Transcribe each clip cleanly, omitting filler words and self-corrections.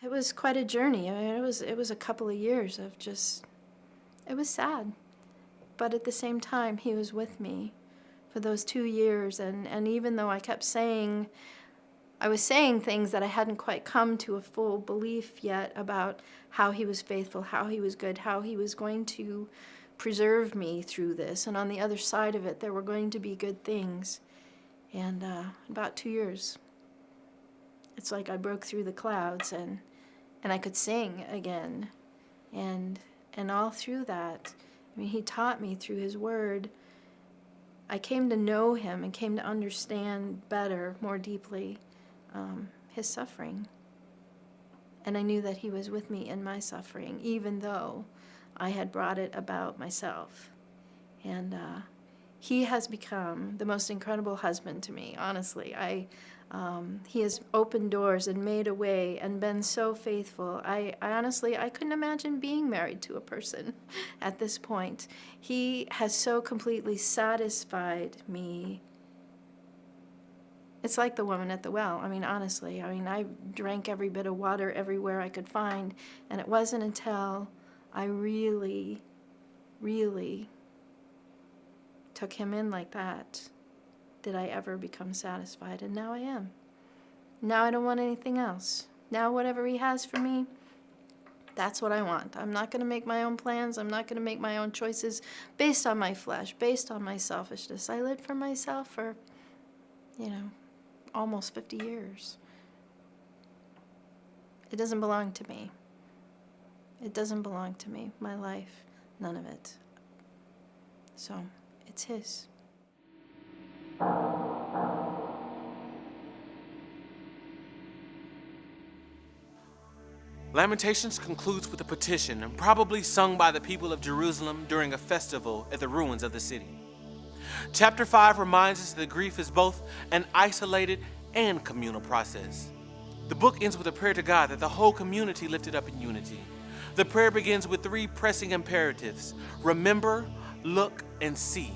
It was quite a journey. I mean, it was a couple of years of just, it was sad. But at the same time, he was with me for those 2 years. And even though I was saying things that I hadn't quite come to a full belief yet about how he was faithful, how he was good, how he was going to preserve me through this. And on the other side of it, there were going to be good things. And about 2 years, it's like I broke through the clouds and I could sing again. And all through that, I mean, he taught me through his word. I came to know him and came to understand better, more deeply, his suffering. And I knew that he was with me in my suffering, even though I had brought it about myself. And he has become the most incredible husband to me, honestly. He has opened doors and made a way and been so faithful. I honestly couldn't imagine being married to a person at this point. He has so completely satisfied me. It's like the woman at the well. I mean, honestly, I drank every bit of water everywhere I could find, and it wasn't until I really, really took him in like that did I ever become satisfied, and now I am. Now I don't want anything else. Now whatever he has for me, that's what I want. I'm not going to make my own plans. I'm not going to make my own choices based on my flesh, based on my selfishness. I lived for myself for, almost 50 years. It doesn't belong to me. It doesn't belong to me. My life, none of it. So, it's his. Lamentations concludes with a petition, and probably sung by the people of Jerusalem during a festival at the ruins of the city. Chapter 5 reminds us that grief is both an isolated and communal process. The book ends with a prayer to God that the whole community lifted up in unity. The prayer begins with 3 pressing imperatives: remember, look, and see.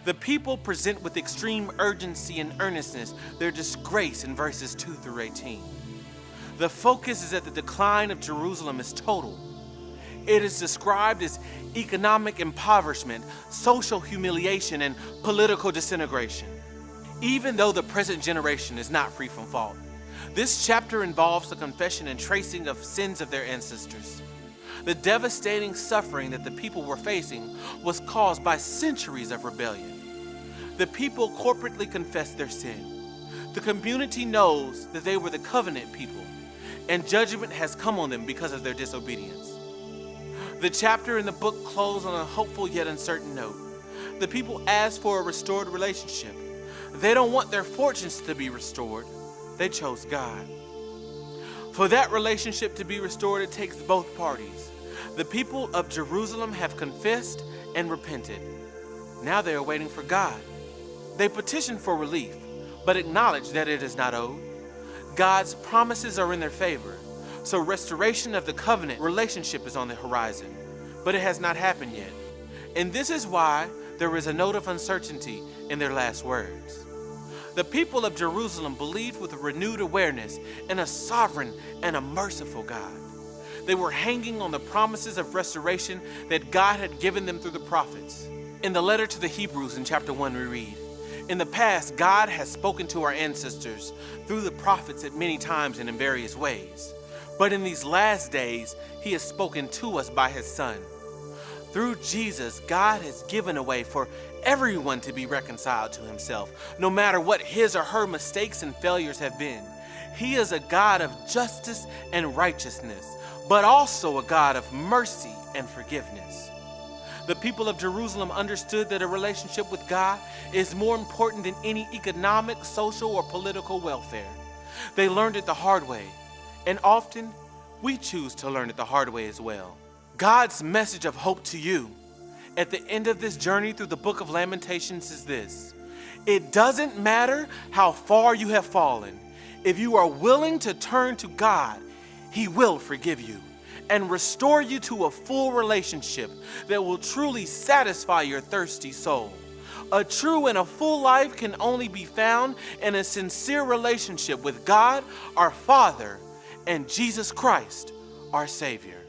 The people present with extreme urgency and earnestness their disgrace in verses 2 through 18. The focus is that the decline of Jerusalem is total. It is described as economic impoverishment, social humiliation, and political disintegration. Even though the present generation is not free from fault, this chapter involves the confession and tracing of sins of their ancestors. The devastating suffering that the people were facing was caused by centuries of rebellion. The people corporately confessed their sin. The community knows that they were the covenant people, and judgment has come on them because of their disobedience. The chapter in the book closed on a hopeful yet uncertain note. The people asked for a restored relationship. They don't want their fortunes to be restored. They chose God. For that relationship to be restored, it takes both parties. The people of Jerusalem have confessed and repented. Now they are waiting for God. They petition for relief, but acknowledge that it is not owed. God's promises are in their favor, so restoration of the covenant relationship is on the horizon, but it has not happened yet. And this is why there is a note of uncertainty in their last words. The people of Jerusalem believed with a renewed awareness in a sovereign and a merciful God. They were hanging on the promises of restoration that God had given them through the prophets. In the letter to the Hebrews in chapter 1 we read, "In the past, God has spoken to our ancestors through the prophets at many times and in various ways. But in these last days, he has spoken to us by his Son. Through Jesus, God has given a way for everyone to be reconciled to himself, no matter what his or her mistakes and failures have been. He is a God of justice and righteousness, but also a God of mercy and forgiveness." The people of Jerusalem understood that a relationship with God is more important than any economic, social, or political welfare. They learned it the hard way, and often we choose to learn it the hard way as well. God's message of hope to you at the end of this journey through the book of Lamentations is this: it doesn't matter how far you have fallen. If you are willing to turn to God, he will forgive you and restore you to a full relationship that will truly satisfy your thirsty soul. A true and a full life can only be found in a sincere relationship with God, our Father, and Jesus Christ, our Savior.